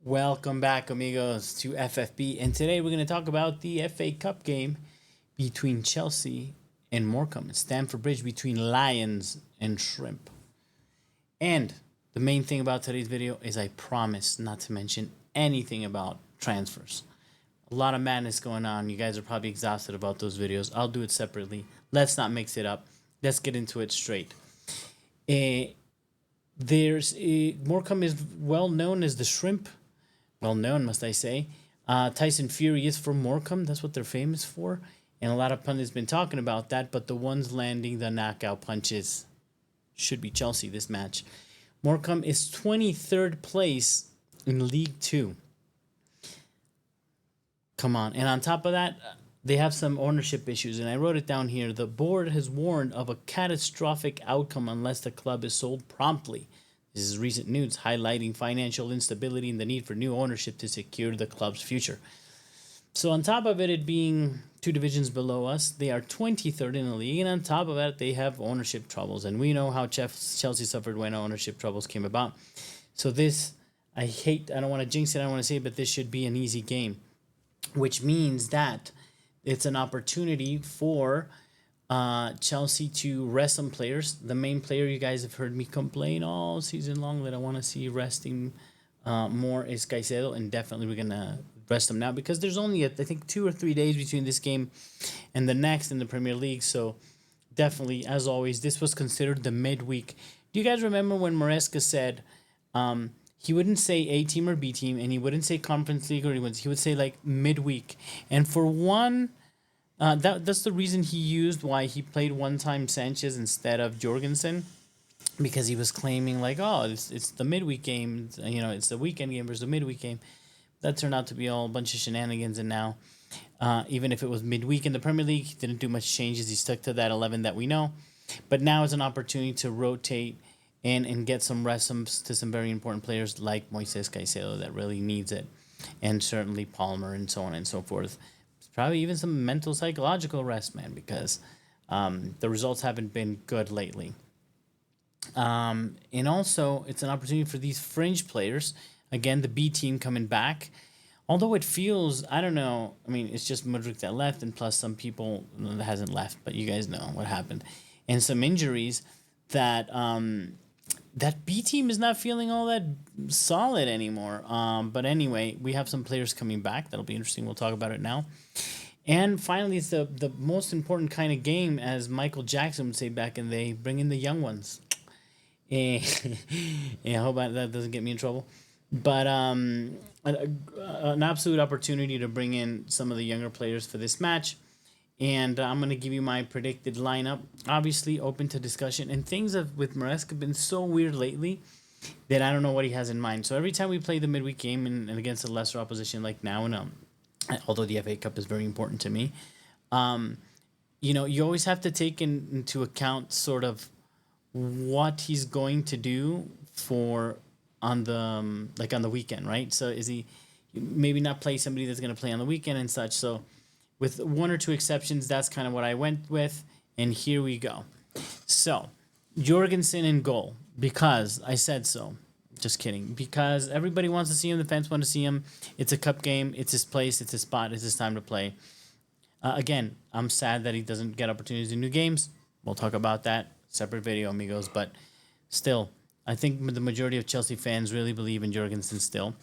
Welcome back, amigos, to FFB. And today we're going to talk about the FA Cup game between Chelsea and Morecambe, Stamford Bridge between Lions and Shrimp. And the main thing about today's video is I promise not to mention anything about transfers. A lot of madness going on. You guys are probably exhausted about those videos. I'll do it separately. Let's not mix it up. Let's get into it straight. Morecambe is well known as the Shrimp. Well known, must I say. Tyson Fury is from Morecambe. That's what they're famous for. And a lot of pundits been talking about that, but the ones landing the knockout punches should be Chelsea this match. Morecambe is 23rd place in League Two. Come on. And on top of that, they have some ownership issues. And I wrote it down here. The board has warned of a catastrophic outcome unless the club is sold promptly. This is recent news highlighting financial instability and the need for new ownership to secure the club's future. So on top of it being two divisions below us, they are 23rd in the league. And on top of that, they have ownership troubles. And we know how Chelsea suffered when ownership troubles came about. So this, I don't want to jinx it, I don't want to say it, but this should be an easy game. Which means that it's an opportunity for Chelsea to rest some players. The main player you guys have heard me complain all season long that I want to see resting more is Caicedo, and definitely we're gonna rest him now because there's only I think 2 or 3 days between this game and the next in the Premier League. So definitely, as always, this was considered the midweek. Do you guys remember when Maresca said he wouldn't say A team or B team, and he wouldn't say Conference League or he would say like midweek, and for one. That's the reason he used why he played one time Sanchez instead of Jorgensen, because he was claiming like, oh, it's the midweek game, it's the weekend game versus the midweek game. That turned out to be all a bunch of shenanigans, and now even if it was midweek in the Premier League, he didn't do much changes. He stuck to that 11 that we know, but now is an opportunity to rotate and get some rest to some very important players like Moises Caicedo that really needs it, and certainly Palmer and so on and so forth. Probably even some mental psychological rest, man, because the results haven't been good lately. And also, it's an opportunity for these fringe players. Again, the B team coming back. Although it feels, I don't know, I mean, it's just Mudryk that left, and plus some people that hasn't left, but you guys know what happened. And some injuries that that B team is not feeling all that solid anymore. But anyway, we have some players coming back. That'll be interesting. We'll talk about it now. And finally, it's the most important kind of game, as Michael Jackson would say back in the day, bring in the young ones. Yeah, I hope that doesn't get me in trouble. But an absolute opportunity to bring in some of the younger players for this match. And I'm going to give you my predicted lineup. Obviously, open to discussion. And things with Maresca been so weird lately that I don't know what he has in mind. So every time we play the midweek game and against a lesser opposition like now, and although the FA Cup is very important to me, you always have to take into account sort of what he's going to do for on the weekend, right? So is he maybe not play somebody that's going to play on the weekend and such? So with one or two exceptions, that's kind of what I went with. And here we go. So, Jorgensen in goal, because I said so. Just kidding. Because everybody wants to see him. The fans want to see him. It's a cup game. It's his place. It's his spot. It's his time to play. Again, I'm sad that he doesn't get opportunities in new games. We'll talk about that. Separate video, amigos. But still, I think the majority of Chelsea fans really believe in Jorgensen still.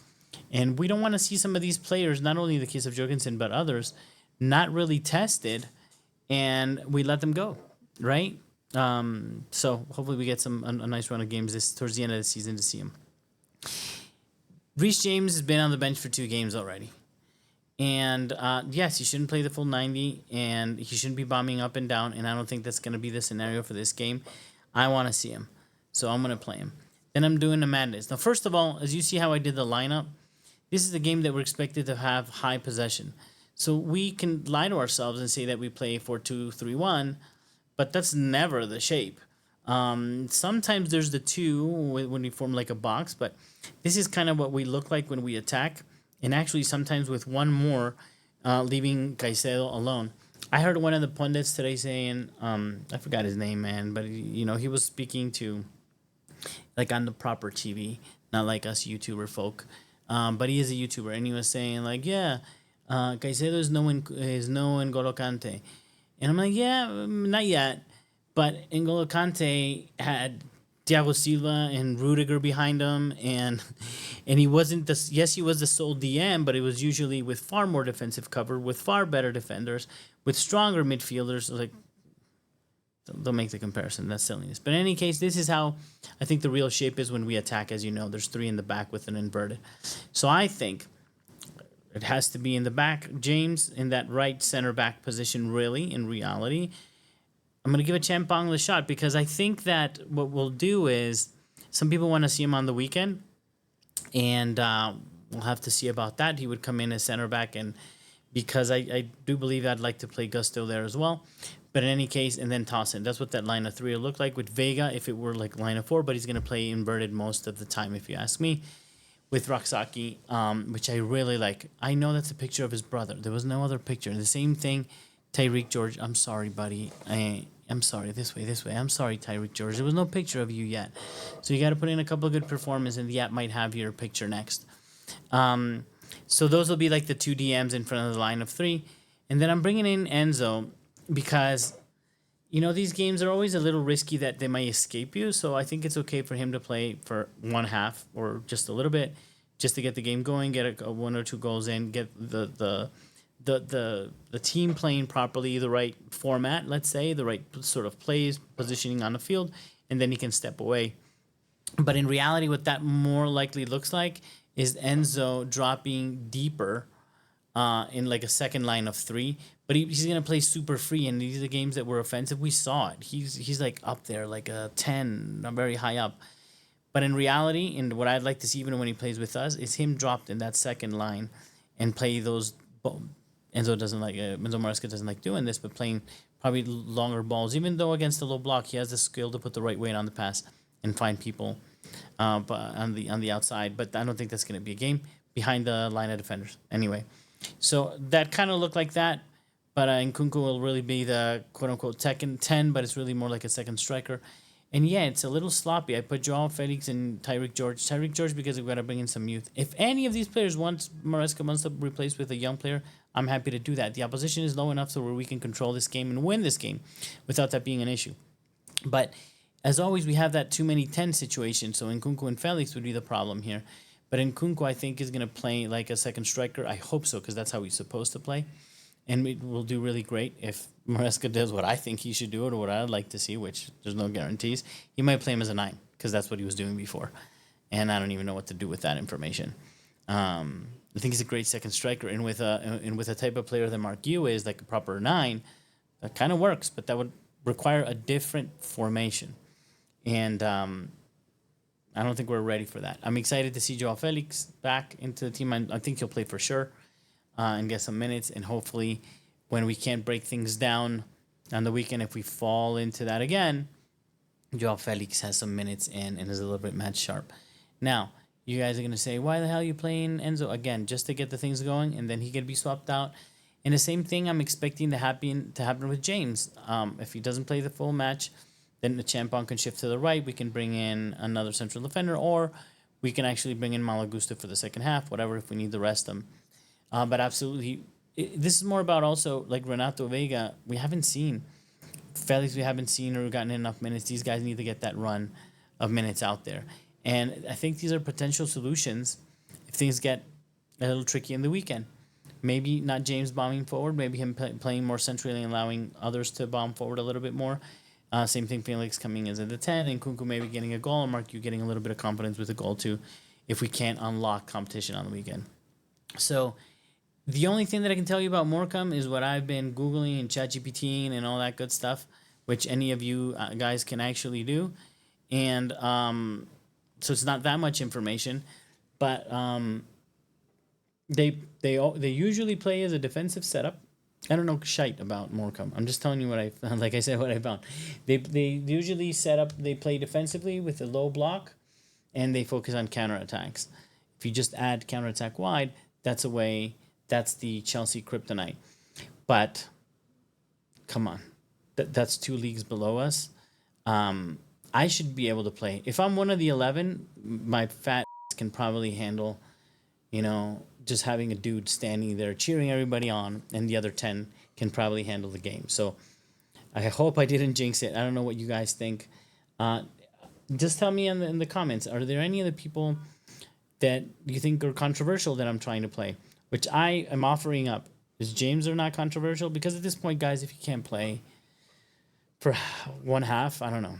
And we don't want to see some of these players, not only in the case of Jorgensen, but others, not really tested, and we let them go, right? So hopefully we get a nice run of games towards the end of the season to see him. Reece James has been on the bench for 2 games already. And yes, he shouldn't play the full 90, and he shouldn't be bombing up and down, and I don't think that's going to be the scenario for this game. I want to see him, so I'm going to play him. Then I'm doing the madness. Now, first of all, as you see how I did the lineup, this is a game that we're expected to have high possession. So we can lie to ourselves and say that we play 4-2-3-1, but that's never the shape. Sometimes there's the 2 when we form like a box, but this is kind of what we look like when we attack. And actually sometimes with one more, leaving Caicedo alone. I heard one of the pundits today saying, I forgot his name, man, but he was speaking to like on the proper TV, not like us YouTuber folk. but he is a YouTuber, and he was saying like, yeah, Caicedo is no N'Golo Kante, and I'm like, yeah, not yet, but N'Golo Kante had Thiago Silva and Rudiger behind him, and he wasn't the yes, he was the sole DM, but it was usually with far more defensive cover, with far better defenders, with stronger midfielders. Like, don't make the comparison. That's silliness. But in any case, this is how I think the real shape is when we attack. As you know, there's three in the back with an inverted. So I think it has to be in the back. James in that right center back position, really, in reality. I'm going to give a Champong the shot because I think that what we'll do is some people want to see him on the weekend, and we'll have to see about that. He would come in as center back, and because I do believe I'd like to play Gusto there as well. But in any case, and then toss in. That's what that line of three will look like with Vega if it were like line of four, but he's going to play inverted most of the time, if you ask me, with Roxaki, which I really like. I know that's a picture of his brother. There was no other picture. The same thing, Tyreek George. I'm sorry, buddy. I'm sorry. This way. I'm sorry, Tyreek George. There was no picture of you yet. So you got to put in a couple of good performances, and the app might have your picture next. So those will be like the two DMs in front of the line of three. And then I'm bringing in Enzo because, you know, these games are always a little risky that they might escape you. So I think it's okay for him to play for one half or just a little bit just to get the game going, get a one or two goals in, get the team playing properly, the right format, let's say, the right sort of plays, positioning on the field, and then he can step away. But in reality, what that more likely looks like is Enzo dropping deeper in like a second line of three. But he's going to play super free, and these are the games that were offensive. We saw it. He's like up there, like a 10, very high up. But in reality, and what I'd like to see even when he plays with us, is him dropped in that second line and play those. Enzo Maresca doesn't like doing this, but playing probably longer balls. Even though against the low block, he has the skill to put the right weight on the pass and find people but on the outside. But I don't think that's going to be a game behind the line of defenders. Anyway, so that kind of looked like that. But Nkunku will really be the quote-unquote second 10, but it's really more like a second striker. And yeah, it's a little sloppy. I put Joao Felix and Tyreek George. Tyreek George because we've got to bring in some youth. If any of these players Maresca wants to replace with a young player, I'm happy to do that. The opposition is low enough so where we can control this game and win this game without that being an issue. But as always, we have that too many 10 situation. So Nkunku and Felix would be the problem here. But Nkunku, I think, is going to play like a second striker. I hope so because that's how he's supposed to play. And it will do really great if Maresca does what I think he should do or what I'd like to see, which there's no guarantees. He might play him as a 9 because that's what he was doing before. And I don't even know what to do with that information. I think he's a great second striker. And with a type of player that Mark Yu is, like a proper 9, that kind of works. But that would require a different formation. And I don't think we're ready for that. I'm excited to see Joao Felix back into the team. I think he'll play for sure. And get some minutes, and hopefully when we can't break things down on the weekend, if we fall into that again, Joao Felix has some minutes and is a little bit match sharp. Now, you guys are going to say, why the hell are you playing Enzo? Again, just to get the things going, and then he can be swapped out. And the same thing I'm expecting to happen with James. If he doesn't play the full match, then the Champon can shift to the right. We can bring in another central defender, or we can actually bring in Malagusto for the second half, whatever, if we need to rest him. But absolutely, this is more about also like Renato Vega. We haven't seen Felix. We haven't seen or gotten enough minutes. These guys need to get that run of minutes out there. And I think these are potential solutions if things get a little tricky in the weekend. Maybe not James bombing forward. Maybe him playing more centrally and allowing others to bomb forward a little bit more. Same thing, Felix coming as at the 10, and Nkunku maybe getting a goal, and Mark, you getting a little bit of confidence with a goal too, if we can't unlock competition on the weekend. So the only thing that I can tell you about Morecambe is what I've been Googling and ChatGPTing and all that good stuff, which any of you guys can actually do. And so it's not that much information, but they usually play as a defensive setup. I don't know shite about Morecambe. I'm just telling you what I found. Like I said, what I found. They usually they play defensively with a low block, and they focus on counterattacks. If you just add counterattack wide, that's the Chelsea kryptonite. But come on, that's 2 leagues below us. I should be able to play. If I'm one of the 11, my fat can probably handle you know, just having a dude standing there cheering everybody on, and the other 10 can probably handle the game. So I hope I didn't jinx it. I don't know what you guys think. Uh, just tell me in the comments. Are there any other people that you think are controversial that I'm trying to play? Which I am offering up. Is James or not controversial? Because at this point, guys, if you can't play for one half, I don't know.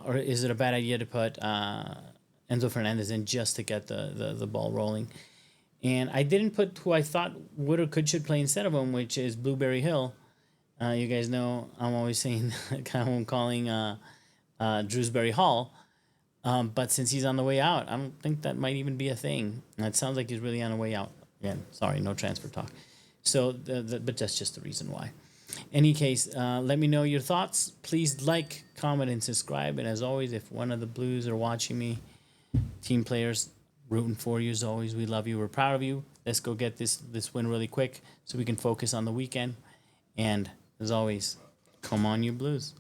Or is it a bad idea to put Enzo Fernandez in just to get the ball rolling? And I didn't put who I thought would or could should play instead of him, which is Blueberry Hill. You guys know I'm always saying, I'm calling Drewsbury Hall. But since he's on the way out, I don't think that might even be a thing. And it sounds like he's really on the way out. Again, sorry, no transfer talk. So, but that's just the reason why. Any case, let me know your thoughts. Please like, comment, and subscribe. And as always, if one of the Blues are watching me, team players, rooting for you as always. We love you. We're proud of you. Let's go get this win really quick so we can focus on the weekend. And as always, come on, you Blues.